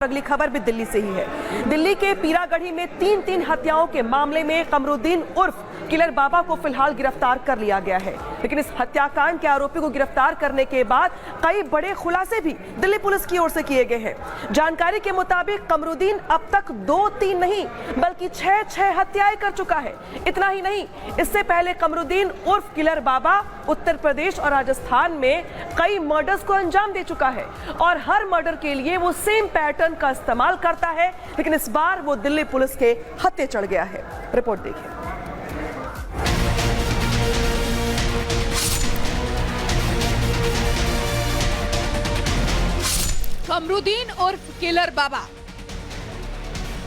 अगली खबर भी दिल्ली से ही है। दिल्ली के पीरागढ़ी में तीन हत्याओं के मामले में कमरुद्दीन उर्फ किलर बाबा को फिलहाल गिरफ्तार कर लिया गया है, लेकिन इस हत्याकांड के आरोपी को गिरफ्तार करने के बाद कई बड़े खुलासे भी दिल्ली पुलिस की ओर से किए गए हैं। जानकारी के मुताबिक कमरुद्दीन अब तक 2-3 नहीं बल्कि 6 हत्याएं कर चुका है। इतना ही नहीं, इससे पहले कमरुद्दीन उर्फ किलर बाबा उत्तर प्रदेश और राजस्थान में कई मर्डर्स को अंजाम दे चुका है और हर मर्डर के लिए वो सेम पैटर्न का इस्तेमाल करता है, लेकिन इस बार वो दिल्ली पुलिस के हत्थे चढ़ गया है। रिपोर्ट देखिए। कमरुद्दीन उर्फ किलर बाबा,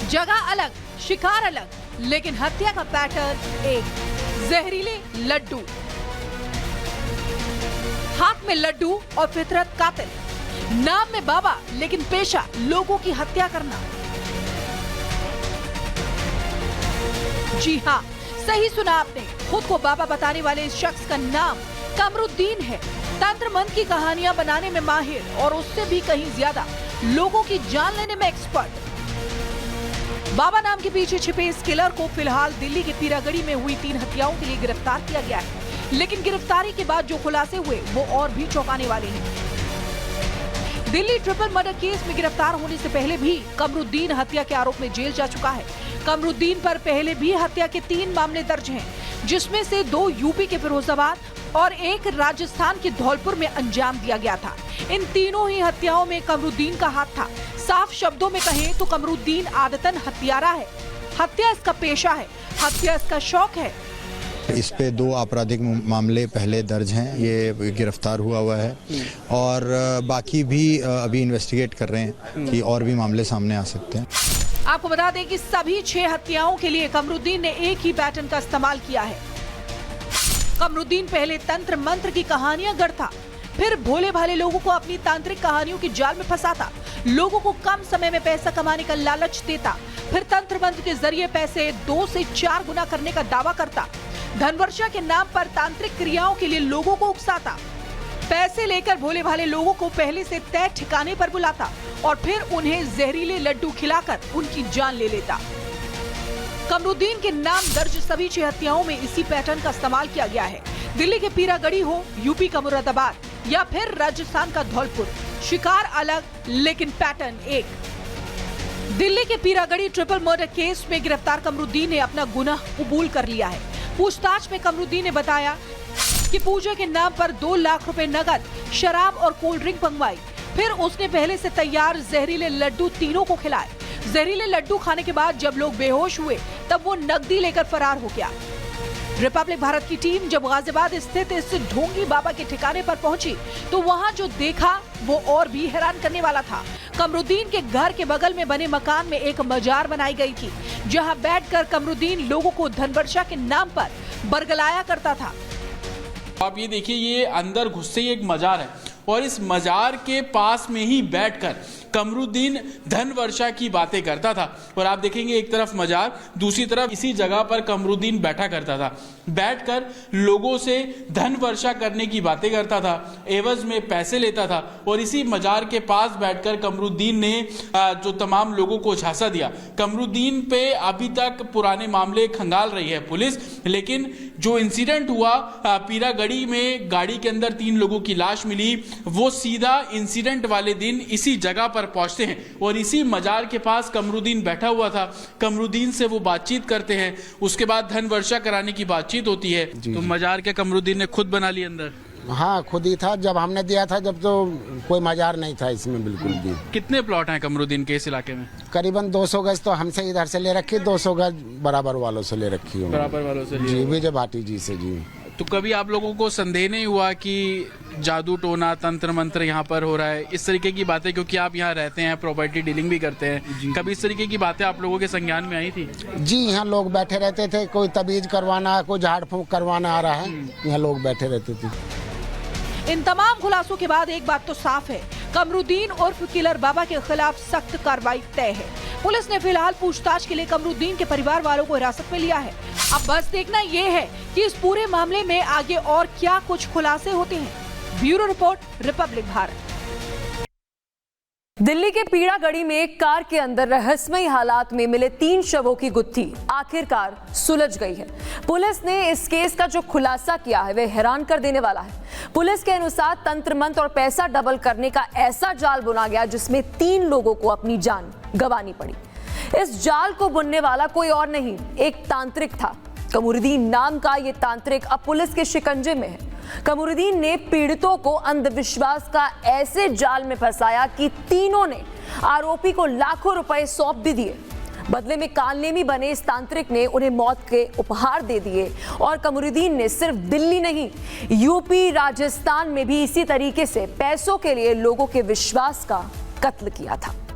जगह अलग, शिकार अलग, लेकिन हत्या का पैटर्न एक, जहरीले लड्डू। हाथ में लड्डू और फितरत कातिल, नाम में बाबा लेकिन पेशा लोगों की हत्या करना। जी हाँ, सही सुना आपने, खुद को बाबा बताने वाले इस शख्स का नाम कमरुद्दीन है। तंत्र मंत्र की कहानियां बनाने में माहिर और उससे भी कहीं ज्यादा लोगों की जान लेने में एक्सपर्ट। बाबा नाम के पीछे छिपे इस किलर को फिलहाल दिल्ली के पीरागढ़ी में हुई 3 हत्याओं के लिए गिरफ्तार किया गया है, लेकिन गिरफ्तारी के बाद जो खुलासे हुए वो और भी चौंकाने वाले हैं। दिल्ली ट्रिपल मर्डर केस में गिरफ्तार होने से पहले भी कमरुद्दीन हत्या के आरोप में जेल जा चुका है। कमरुद्दीन पर पहले भी हत्या के 3 मामले दर्ज हैं, जिसमें से 2 यूपी के फिरोजाबाद और 1 राजस्थान के धौलपुर में अंजाम दिया गया था। इन तीनों ही हत्याओं में कमरुद्दीन का हाथ था। साफ शब्दों में कहें तो कमरुद्दीन आदतन हत्यारा है। हत्या इसका पेशा है, हत्या इसका शौक है। इस पे 2 आपराधिक मामले पहले दर्ज हैं, ये गिरफ्तार हुआ है और बाकी भी अभी इन्वेस्टिगेट कर रहे हैं कि और भी मामले सामने आ सकते हैं। आपको बता दें कि सभी 6 हत्याओं के लिए कमरुद्दीन ने एक ही पैटर्न का इस्तेमाल किया है। कमरुद्दीन पहले तंत्र मंत्र की कहानियां गढ़ता, फिर भोले भाले लोगों को अपनी तांत्रिक कहानियों की जाल में फंसाता, लोगों को कम समय में पैसा कमाने का लालच देता, फिर तंत्र मंत्र के जरिए पैसे 2 से 4 गुना करने का दावा करता, धनवर्षा के नाम पर तांत्रिक क्रियाओं के लिए लोगों को उकसाता, पैसे लेकर भोले भाले लोगों को पहले से तय ठिकाने पर बुलाता और फिर उन्हें जहरीले लड्डू खिलाकर उनकी जान ले लेता। कमरुद्दीन के नाम दर्ज सभी 6 हत्याओं में इसी पैटर्न का इस्तेमाल किया गया है। दिल्ली के पीरागढ़ी हो, यूपी का मुरादाबाद या फिर राजस्थान का धौलपुर, शिकार अलग लेकिन पैटर्न एक। दिल्ली के पीरागढ़ी ट्रिपल मर्डर केस में गिरफ्तार कमरुद्दीन ने अपना गुनाह कबूल कर लिया है। पूछताछ में कमरुद्दीन ने बताया कि पूजा के नाम पर 2 लाख रुपए नकद, शराब और कोल्ड ड्रिंक मंगवाई, फिर उसने पहले से तैयार जहरीले लड्डू तीनों को खिलाए। जहरीले लड्डू खाने के बाद जब लोग बेहोश हुए तब वो नकदी लेकर फरार हो गया। रिपब्लिक भारत की टीम जब गाजियाबाद स्थित इस ढोंगी बाबा के ठिकाने पर पहुंची तो वहां जो देखा वो और भी हैरान करने वाला था। कमरुद्दीन के घर के बगल में बने मकान में एक मजार बनाई गई थी, जहां बैठकर कमरुद्दीन लोगों को धनवर्षा के नाम पर बरगलाया करता था। आप ये देखिए, ये अंदर घुसते ही एक मजार है और इस मजार के पास में ही बैठकर कमरुद्दीन धन वर्षा की बातें करता था। और आप देखेंगे एक तरफ मजार, दूसरी तरफ इसी जगह पर कमरुद्दीन बैठा करता था, बैठकर लोगों से धन वर्षा करने की बातें करता था, एवज में पैसे लेता था। और इसी मजार के पास बैठकर कमरुद्दीन ने जो तमाम लोगों को झांसा दिया। कमरुद्दीन पे अभी तक पुराने मामले खंगाल रही है पुलिस, लेकिन जो इंसिडेंट हुआ पीरागढ़ी में, गाड़ी के अंदर 3 लोगों की लाश मिली, वो सीधा इंसिडेंट वाले दिन इसी जगह पर पहुंचते हैं और इसी मजार के पास कमरुद्दीन बैठा हुआ था। कमरुद्दीन से वो बातचीत करते हैं, उसके बाद धन वर्षा कराने की बातचीत होती है। तो मजार के कमरुद्दीन ने खुद बना लिया अंदर? हाँ, खुद ही था। जब हमने दिया था जब तो कोई मजार नहीं था इसमें बिल्कुल भी। कितने प्लॉट हैं कमरुद्दीन के इस इलाके में? करीबन 200 गज तो हमसे इधर से ले रखी, 200 गज बराबर वालों से ले रखी हूँ। बराबर वालों से जी, विजय भाटी जी से। जी, तो कभी आप लोगों को संदेह नहीं हुआ कि जादू टोना तंत्र मंत्र यहाँ पर हो रहा है, इस तरीके की बातें, क्योंकि आप यहाँ रहते हैं, प्रॉपर्टी डीलिंग भी करते हैं, कभी इस तरीके की बातें आप लोगों के संज्ञान में आई थी? जी, यहाँ लोग बैठे रहते थे, कोई तबीज करवाना, कोई झाड़ फूंक करवाना आ रहा है, यहाँ लोग बैठे रहते थे। इन तमाम खुलासों के बाद एक बात तो साफ है, कमरुद्दीन उर्फ किलर बाबा के खिलाफ सख्त कार्रवाई तय है। पुलिस ने फिलहाल पूछताछ के लिए कमरुद्दीन के परिवार वालों को हिरासत में लिया है। अब बस देखना ये है कि इस पूरे मामले में आगे और क्या कुछ खुलासे होते हैं। Bureau report, Republic Bharat. Delhi के पीड़ागढ़ी में एक कार के अंदर रहस्यमयी हालात में मिले 3 शवों की गुत्थी आखिरकार सुलझ गई है। पुलिस ने इस केस का जो खुलासा किया है वह हैरान कर देने वाला है। पुलिस के अनुसार तंत्र मंत्र और पैसा डबल करने का ऐसा जाल बुना गया जिसमें 3 लोगों को अपनी जान गंवानी पड़ी। इस जाल को बुनने वाला कोई और नहीं, एक तांत्रिक था। कमरुद्दीन नाम का ये तांत्रिक अब पुलिस के शिकंजे में है। कमरुद्दीन ने पीड़ितों को अंधविश्वास का ऐसे जाल में फंसाया कि तीनों ने आरोपी को लाखों रुपए सौंप भी दिए। बदले में कालनेमी बने इस तांत्रिक ने उन्हें मौत के उपहार दे दिए और कमरुद्दीन ने सिर्फ दिल्ली नहीं, यूपी, राजस्थान में भी इसी तरीके से पैसों के लिए लोगों के विश्वास का कत्ल किया था।